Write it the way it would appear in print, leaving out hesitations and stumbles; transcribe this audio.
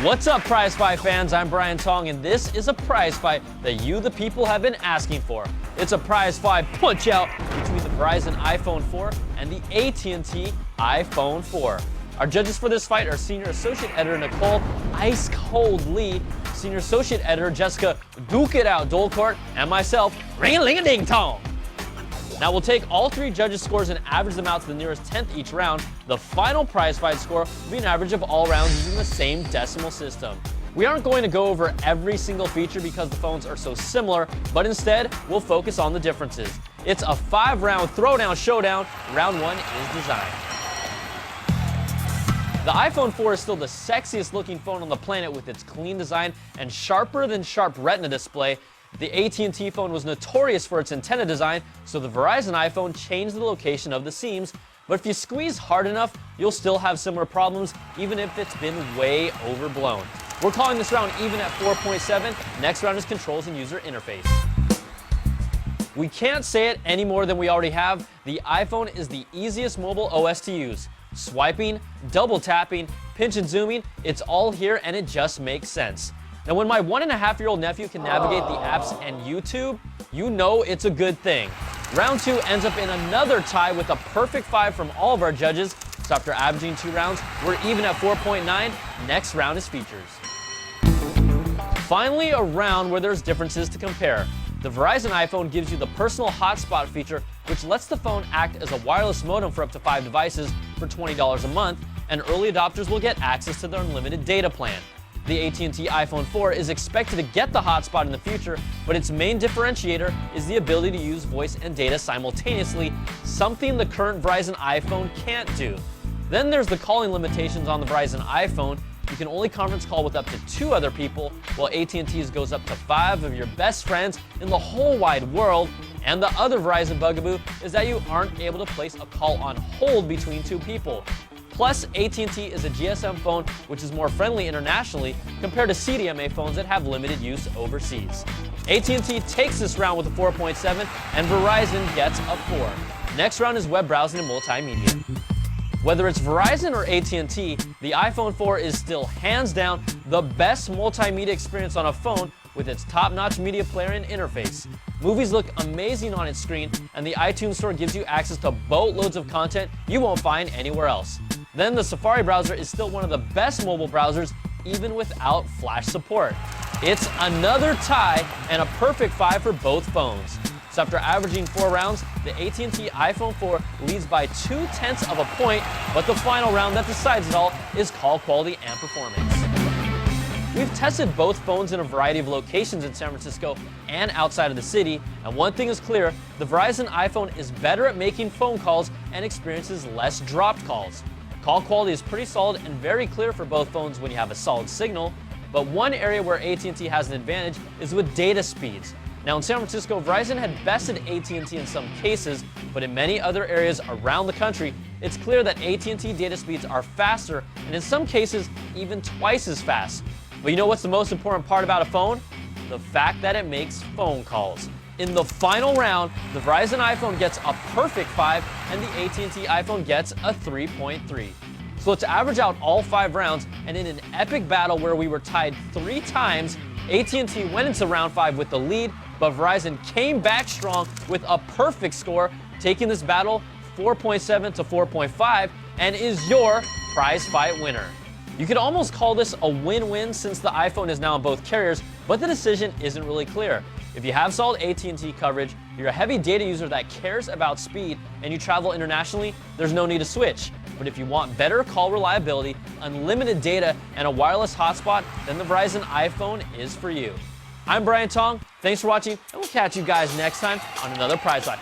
What's up, Prizefight fans? I'm Brian Tong, and this is a prize fight that you, the people, have been asking for. It's a prize fight punch-out between the Verizon iPhone 4 and the AT&T iPhone 4. Our judges for this fight are Senior Associate Editor Nicole Ice Cold Lee, Senior Associate Editor Jessica Duke It Out Dolcourt, and myself, Ring-a-ling-a-ding-tong. Now we'll take all three judges' scores and average them out to the nearest 10th each round. The final prize fight score will be an average of all rounds using the same decimal system. We aren't going to go over every single feature because the phones are so similar, but instead we'll focus on the differences. It's a 5-round throwdown showdown. Round 1 is design. The iPhone 4 is still the sexiest looking phone on the planet with its clean design and sharper than sharp Retina display. The AT&T phone was notorious for its antenna design, so the Verizon iPhone changed the location of the seams. But if you squeeze hard enough, you'll still have similar problems, even if it's been way overblown. We're calling this round even at 4.7. Next round is controls and user interface. We can't say it any more than we already have. The iPhone is the easiest mobile OS to use. Swiping, double tapping, pinch and zooming, it's all here and it just makes sense. Now, when my 1.5-year-old nephew can navigate the apps and YouTube, you know it's a good thing. Round 2 ends up in another tie with a perfect 5 from all of our judges. So after averaging 2 rounds, we're even at 4.9. Next round is features. Finally, a round where there's differences to compare. The Verizon iPhone gives you the personal hotspot feature, which lets the phone act as a wireless modem for up to 5 devices for $20 a month, and early adopters will get access to their unlimited data plan. The AT&T iPhone 4 is expected to get the hotspot in the future, but its main differentiator is the ability to use voice and data simultaneously, something the current Verizon iPhone can't do. Then there's the calling limitations on the Verizon iPhone. You can only conference call with up to 2 other people, while AT&T's goes up to 5 of your best friends in the whole wide world. And the other Verizon bugaboo is that you aren't able to place a call on hold between 2 people. Plus, AT&T is a GSM phone which is more friendly internationally compared to CDMA phones that have limited use overseas. AT&T takes this round with a 4.7 and Verizon gets a 4. Next round is web browsing and multimedia. Whether it's Verizon or AT&T, the iPhone 4 is still hands down the best multimedia experience on a phone with its top-notch media player and interface. Movies look amazing on its screen, and the iTunes Store gives you access to boatloads of content you won't find anywhere else. Then the Safari browser is still one of the best mobile browsers, even without Flash support. It's another tie and a perfect 5 for both phones. So after averaging 4 rounds, the AT&T iPhone 4 leads by 0.2 of a point, but the final round that decides it all is call quality and performance. We've tested both phones in a variety of locations in San Francisco and outside of the city, and one thing is clear, the Verizon iPhone is better at making phone calls and experiences less dropped calls. Call quality is pretty solid and very clear for both phones when you have a solid signal, but one area where AT&T has an advantage is with data speeds. Now in San Francisco, Verizon had bested AT&T in some cases, but in many other areas around the country, it's clear that AT&T data speeds are faster and in some cases even twice as fast. But you know what's the most important part about a phone? The fact that it makes phone calls. In the final round, the Verizon iPhone gets a perfect 5 and the AT&T iPhone gets a 3.3. So let's average out all 5 rounds, and in an epic battle where we were tied 3 times, AT&T went into round 5 with the lead, but Verizon came back strong with a perfect score, taking this battle 4.7 to 4.5 and is your prize fight winner. You could almost call this a win-win since the iPhone is now on both carriers, but the decision isn't really clear. If you have solid AT&T coverage, you're a heavy data user that cares about speed, and you travel internationally, there's no need to switch. But if you want better call reliability, unlimited data, and a wireless hotspot, then the Verizon iPhone is for you. I'm Brian Tong. Thanks for watching, and we'll catch you guys next time on another Prize Fight.